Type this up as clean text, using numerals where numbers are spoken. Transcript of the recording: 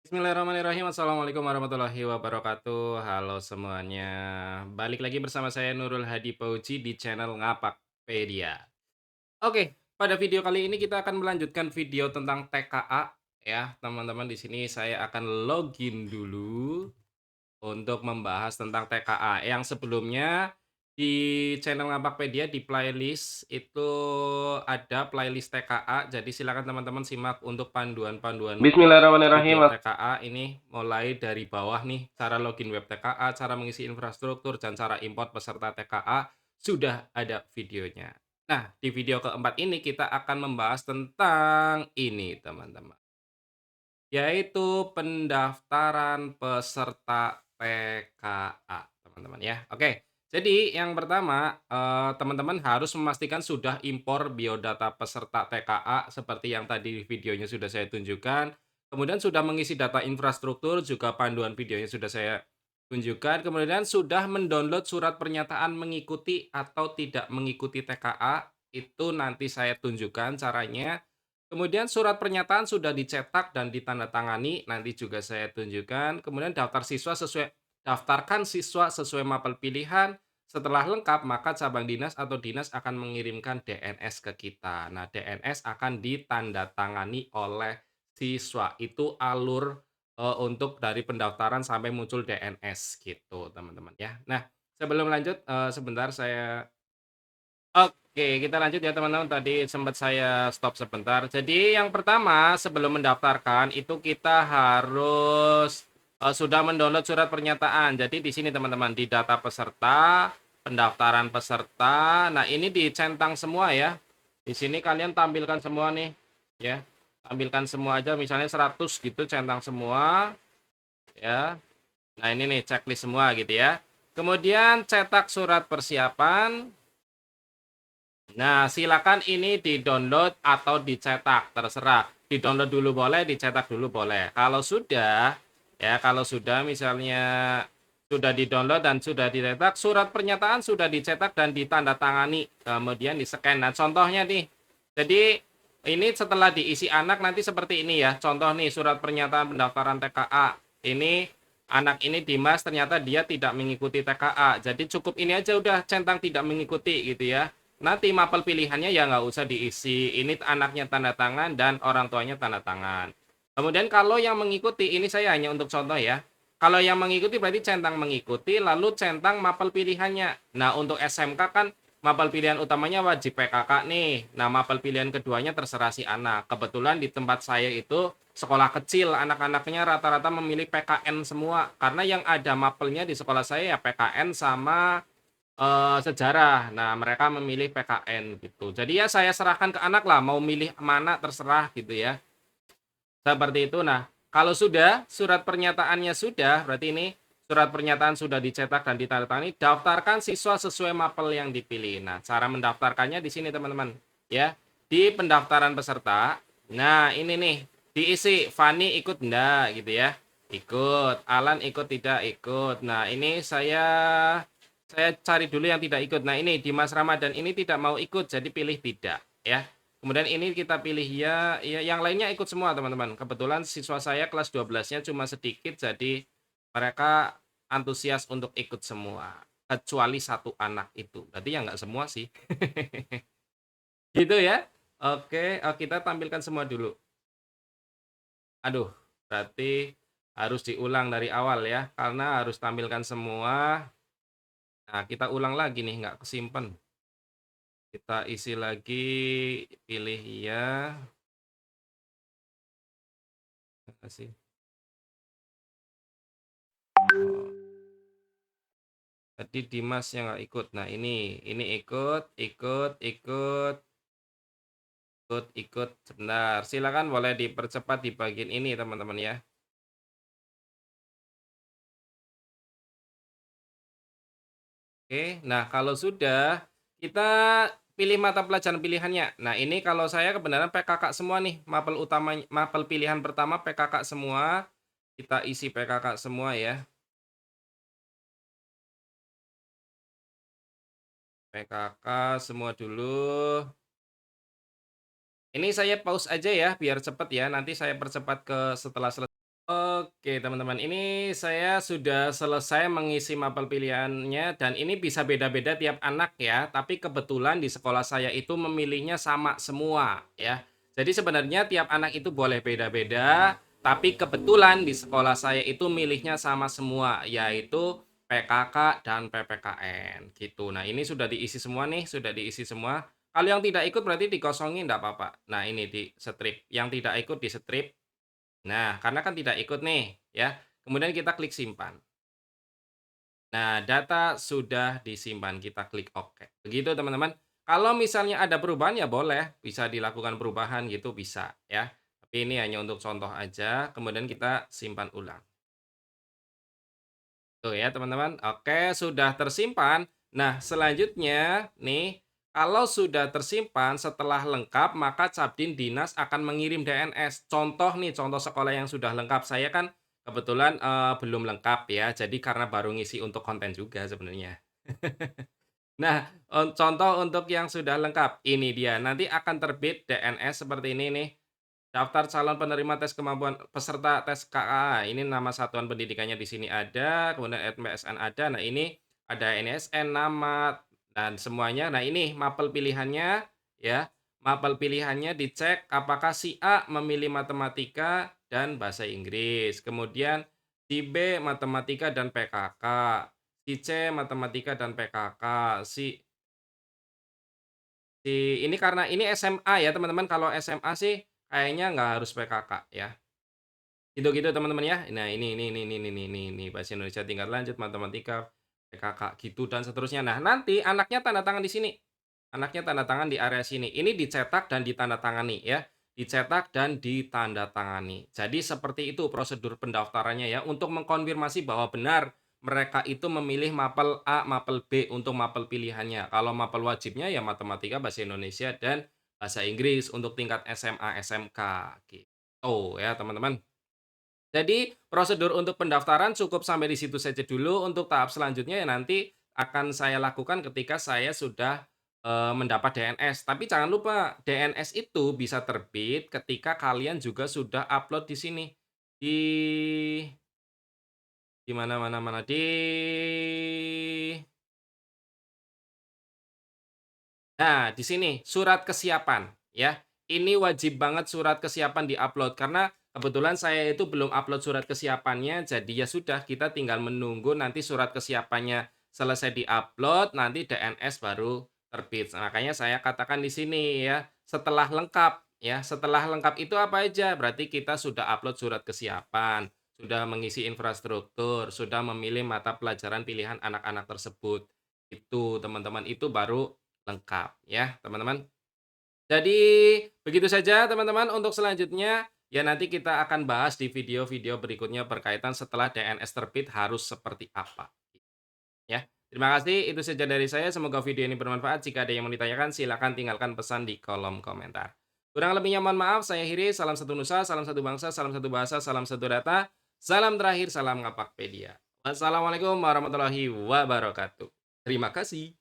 Bismillahirrahmanirrahim. Assalamualaikum warahmatullahi wabarakatuh. Halo semuanya. Balik lagi bersama saya Nurul Hadi Pauji di channel Ngapakpedia. Oke, pada video kali ini kita akan melanjutkan video tentang TKA ya, teman-teman. Di sini saya akan login dulu untuk membahas tentang TKA. Yang sebelumnya di channel Ngapakpedia di playlist itu ada playlist TKA. Jadi silakan teman-teman simak untuk panduan-panduan Bismillahirrahmanirrahim. video TKA ini mulai dari bawah nih, cara login web TKA, cara mengisi infrastruktur, dan cara import peserta TKA sudah ada videonya. Nah, di video keempat ini kita akan membahas tentang ini, teman-teman, yaitu pendaftaran peserta TKA, teman-teman ya. Oke, jadi yang pertama, teman-teman harus memastikan sudah impor biodata peserta TKA seperti yang tadi videonya sudah saya tunjukkan. Kemudian sudah mengisi data infrastruktur, juga panduan videonya sudah saya tunjukkan. Kemudian sudah mendownload surat pernyataan mengikuti atau tidak mengikuti TKA, itu nanti saya tunjukkan caranya. Kemudian surat pernyataan sudah dicetak dan ditandatangani, nanti juga saya tunjukkan. Kemudian daftarkan siswa sesuai mapel pilihan. Setelah lengkap, maka cabang dinas atau dinas akan mengirimkan DNS ke kita. Nah, DNS akan ditandatangani oleh siswa. Itu alur untuk dari pendaftaran sampai muncul DNS gitu, teman-teman ya. Nah, sebelum lanjut, sebentar saya. Oke, kita lanjut ya teman-teman. Tadi sempat saya stop sebentar. Jadi yang pertama sebelum mendaftarkan itu kita harus sudah mendownload surat pernyataan. Jadi di sini teman-teman di data peserta, pendaftaran peserta. Nah, ini dicentang semua ya. Di sini kalian tampilkan semua nih ya. Tampilkan semua aja misalnya 100 gitu centang semua ya. Nah, ini nih checklist semua gitu ya. Kemudian cetak surat persiapan. Nah, silakan ini di-download atau dicetak, terserah. Di-download dulu boleh, dicetak dulu boleh. Kalau sudah, ya kalau sudah misalnya sudah di-download dan sudah dicetak, surat pernyataan sudah dicetak dan ditandatangani, kemudian di-scan. Nah, contohnya nih. Jadi, ini setelah diisi anak nanti seperti ini ya. Contoh nih, surat pernyataan pendaftaran TKA. Ini anak ini Dimas ternyata dia tidak mengikuti TKA. Jadi cukup ini aja udah centang tidak mengikuti gitu ya. Nanti mapel pilihannya ya nggak usah diisi. Ini anaknya tanda tangan dan orang tuanya tanda tangan. Kemudian kalau yang mengikuti, ini saya hanya untuk contoh ya. Kalau yang mengikuti berarti centang mengikuti, lalu centang mapel pilihannya. Nah, untuk SMK kan mapel pilihan utamanya wajib PKK nih. Nah, mapel pilihan keduanya terserah si anak. Kebetulan di tempat saya itu sekolah kecil, anak-anaknya rata-rata memilih PKN semua. Karena yang ada mapelnya di sekolah saya ya PKN sama sejarah. Nah, mereka memilih PKN gitu. Jadi ya saya serahkan ke anak lah, mau milih mana terserah gitu ya. Seperti itu. Nah, kalau sudah surat pernyataannya sudah, berarti ini surat pernyataan sudah dicetak dan ditandatangani, daftarkan siswa sesuai mapel yang dipilih. Nah, cara mendaftarkannya di sini teman-teman, ya. Di pendaftaran peserta. Nah, ini nih, diisi Fani ikut enggak gitu ya. Ikut, Alan ikut tidak ikut. Nah, ini saya cari dulu yang tidak ikut. Nah, ini Dimas Ramadan ini tidak mau ikut, jadi pilih tidak ya. Kemudian ini kita pilih ya, ya yang lainnya ikut semua teman-teman. Kebetulan siswa saya kelas 12-nya cuma sedikit, jadi mereka antusias untuk ikut semua. Kecuali satu anak itu. Berarti ya nggak semua sih. Gitu ya. Oke, kita tampilkan semua dulu. Aduh, berarti harus diulang dari awal ya. Karena harus tampilkan semua. Nah, kita ulang lagi nih, nggak kesimpan. Kita isi lagi, pilih ya. Terima kasih. Oh. Tadi Dimas yang nggak ikut. Nah, ini ikut, ikut, ikut, ikut, ikut. Sebentar, silakan boleh dipercepat di bagian ini, teman-teman ya. Oke, nah kalau sudah, kita pilih mata pelajaran pilihannya. Nah, ini kalau saya kebenaran PKK semua nih, mapel utama, mapel pilihan pertama PKK semua. Kita isi PKK semua ya. PKK semua dulu. Ini saya pause aja ya, biar cepet ya. Nanti saya percepat ke setelah selesai. Oke, teman-teman, ini saya sudah selesai mengisi mapel pilihannya dan ini bisa beda-beda tiap anak ya, tapi kebetulan di sekolah saya itu memilihnya sama semua ya. Jadi sebenarnya tiap anak itu boleh beda-beda, tapi kebetulan di sekolah saya itu milihnya sama semua, yaitu PKK dan PPKN gitu. Nah, ini sudah diisi semua nih, sudah diisi semua. Kalau yang tidak ikut berarti dikosongin enggak apa-apa. Nah, ini di strip, yang tidak ikut di strip. Nah, karena kan tidak ikut nih, ya. Kemudian kita klik simpan. Nah, data sudah disimpan, kita klik oke. Begitu teman-teman. Kalau misalnya ada perubahan ya boleh, bisa dilakukan perubahan gitu bisa ya. Tapi ini hanya untuk contoh aja, kemudian kita simpan ulang. Tuh ya teman-teman, oke sudah tersimpan. Nah selanjutnya nih, kalau sudah tersimpan setelah lengkap maka Cabdin Dinas akan mengirim DNS. Contoh nih, contoh sekolah yang sudah lengkap. Saya kan kebetulan, belum lengkap ya, jadi karena baru ngisi untuk konten juga sebenarnya. Nah, contoh untuk yang sudah lengkap, ini dia, nanti akan terbit DNS seperti ini nih. Daftar calon penerima tes kemampuan peserta tes KA. Ini nama satuan pendidikannya di sini ada, kemudian MPSN ada. Nah, ini ada NSN, nama, dan semuanya. Nah, ini mapel pilihannya ya. Mapel pilihannya dicek apakah si A memilih matematika dan bahasa Inggris. Kemudian si B matematika dan PKK. Si C matematika dan PKK. Si ini karena ini SMA ya, teman-teman. Kalau SMA sih kayaknya nggak harus PKK ya. Gitu-gitu teman-teman ya. Nah ini, bahasa Indonesia tingkat lanjut, matematika, PKK gitu dan seterusnya. Nah nanti anaknya tanda tangan di sini. Anaknya tanda tangan di area sini. Ini dicetak dan ditandatangani ya. Dicetak dan ditandatangani. Jadi seperti itu prosedur pendaftarannya ya, untuk mengkonfirmasi bahwa benar mereka itu memilih mapel A, mapel B untuk mapel pilihannya. Kalau mapel wajibnya ya matematika, bahasa Indonesia, dan bahasa Inggris untuk tingkat SMA, SMK gitu ya teman-teman. Jadi prosedur untuk pendaftaran cukup sampai di situ saja dulu. Untuk tahap selanjutnya ya nanti akan saya lakukan ketika saya sudah, mendapat DNS. Tapi jangan lupa DNS itu bisa terbit ketika kalian juga sudah upload di sini, di mana, di nah, di sini surat kesiapan ya. Ini wajib banget surat kesiapan di-upload karena kebetulan saya itu belum upload surat kesiapannya, jadi ya sudah kita tinggal menunggu nanti surat kesiapannya selesai di-upload, nanti DNS baru terbit. Makanya saya katakan di sini ya, setelah lengkap ya. Setelah lengkap itu apa aja? Berarti kita sudah upload surat kesiapan, sudah mengisi infrastruktur, sudah memilih mata pelajaran pilihan anak-anak tersebut. Itu teman-teman, itu baru lengkap ya, teman-teman. Jadi begitu saja teman-teman untuk selanjutnya, ya nanti kita akan bahas di video-video berikutnya berkaitan setelah DNS terbit harus seperti apa, ya. Terima kasih, itu saja dari saya, semoga video ini bermanfaat. Jika ada yang mau ditanyakan silakan tinggalkan pesan di kolom komentar. Kurang lebihnya mohon maaf, saya akhiri, salam satu nusa, salam satu bangsa, salam satu bahasa, salam satu data, salam terakhir, salam Ngapakpedia. Wassalamualaikum warahmatullahi wabarakatuh. Terima kasih.